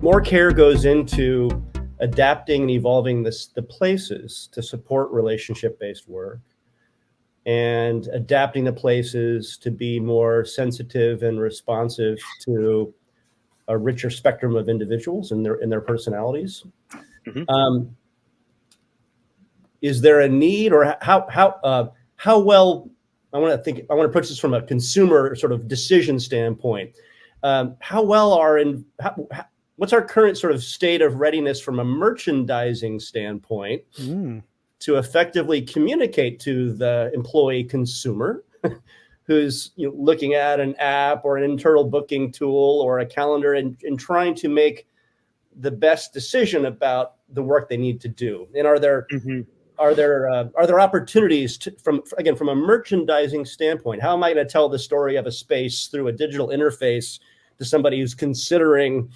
more care goes into adapting and evolving the places to support relationship-based work, and adapting the places to be more sensitive and responsive to a richer spectrum of individuals and their personalities. Mm-hmm. Is there a need, or how well? I want to approach this from a consumer sort of decision standpoint. How well what's our current sort of state of readiness from a merchandising standpoint to effectively communicate to the employee consumer who's looking at an app or an internal booking tool or a calendar and trying to make the best decision about the work they need to do? And are there opportunities from a merchandising standpoint? How am I going to tell the story of a space through a digital interface to somebody who's considering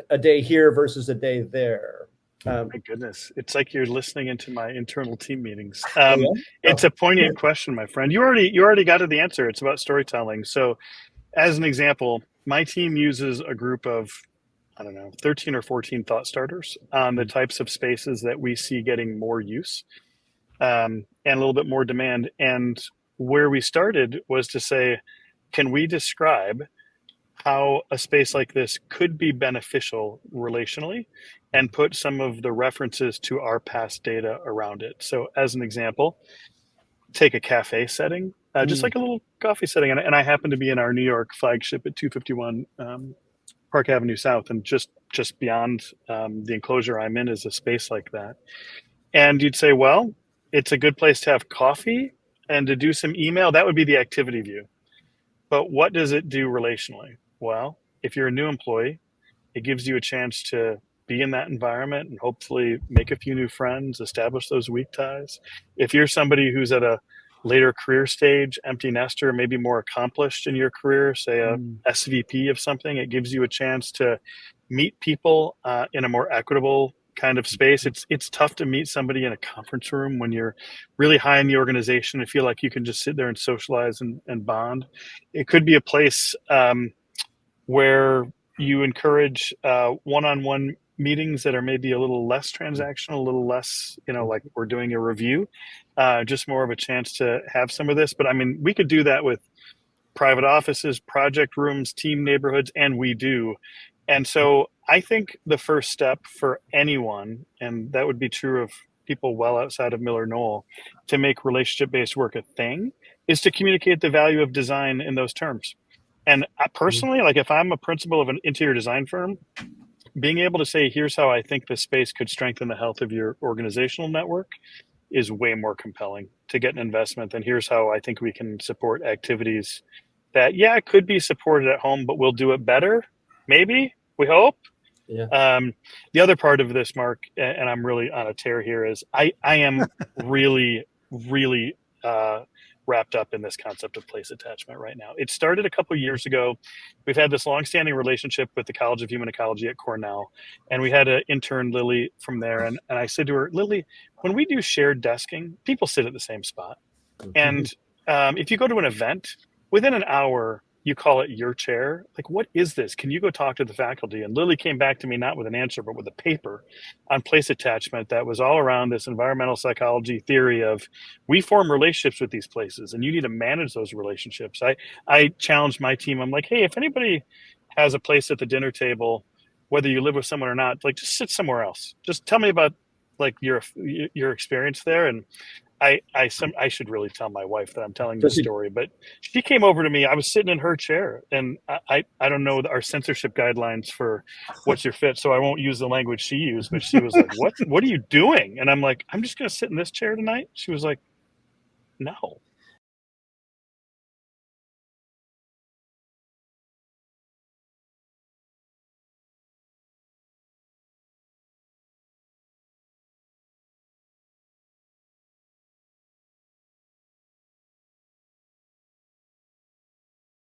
a day here versus a day there? My goodness, it's like you're listening into my internal team meetings. It's a poignant question, my friend. You already got to the answer. It's about storytelling. So, as an example, my team uses a group of 13 or 14 thought starters on the types of spaces that we see getting more use and a little bit more demand. And where we started was to say, can we describe how a space like this could be beneficial relationally and put some of the references to our past data around it? So as an example, take a cafe setting, just like a little coffee setting. And I happen to be in our New York flagship at 251 Park Avenue South, and just beyond the enclosure I'm in is a space like that. And you'd say, well, it's a good place to have coffee and to do some email. That would be the activity view. But what does it do relationally? Well, if you're a new employee, it gives you a chance to be in that environment and hopefully make a few new friends, establish those weak ties. If you're somebody who's at a later career stage, empty nester, maybe more accomplished in your career, say a SVP of something, it gives you a chance to meet people in a more equitable kind of space. It's tough to meet somebody in a conference room when you're really high in the organization and feel like you can just sit there and socialize and bond. It could be a place where you encourage one-on-one meetings that are maybe a little less transactional, a little less, like we're doing a review, just more of a chance to have some of this. But I mean, we could do that with private offices, project rooms, team neighborhoods, and we do. And so I think the first step for anyone, and that would be true of people well outside of MillerKnoll, to make relationship-based work a thing, is to communicate the value of design in those terms. And I personally, like if I'm a principal of an interior design firm, being able to say, here's how I think this space could strengthen the health of your organizational network is way more compelling to get an investment than here's how I think we can support activities that, could be supported at home, but we'll do it better. Maybe, we hope. Yeah. The other part of this, Mark, and I'm really on a tear here, is I am really, really wrapped up in this concept of place attachment right now. It started a couple of years ago. We've had this longstanding relationship with the College of Human Ecology at Cornell, and we had an intern, Lily, from there. And I said to her, Lily, when we do shared desking, people sit at the same spot. And if you go to an event, within an hour, you call it your chair. Like, what is this? Can you go talk to the faculty? And Lily came back to me, not with an answer, but with a paper on place attachment that was all around this environmental psychology theory of we form relationships with these places and you need to manage those relationships. I challenged my team. I'm like, hey, if anybody has a place at the dinner table, whether you live with someone or not, like just sit somewhere else. Just tell me about like your experience there. And I should really tell my wife that I'm telling this story, but she came over to me. I was sitting in her chair, and I don't know our censorship guidelines for what's your fit, so I won't use the language she used. But she was like, "What are you doing?" And I'm like, "I'm just going to sit in this chair tonight." She was like, "No."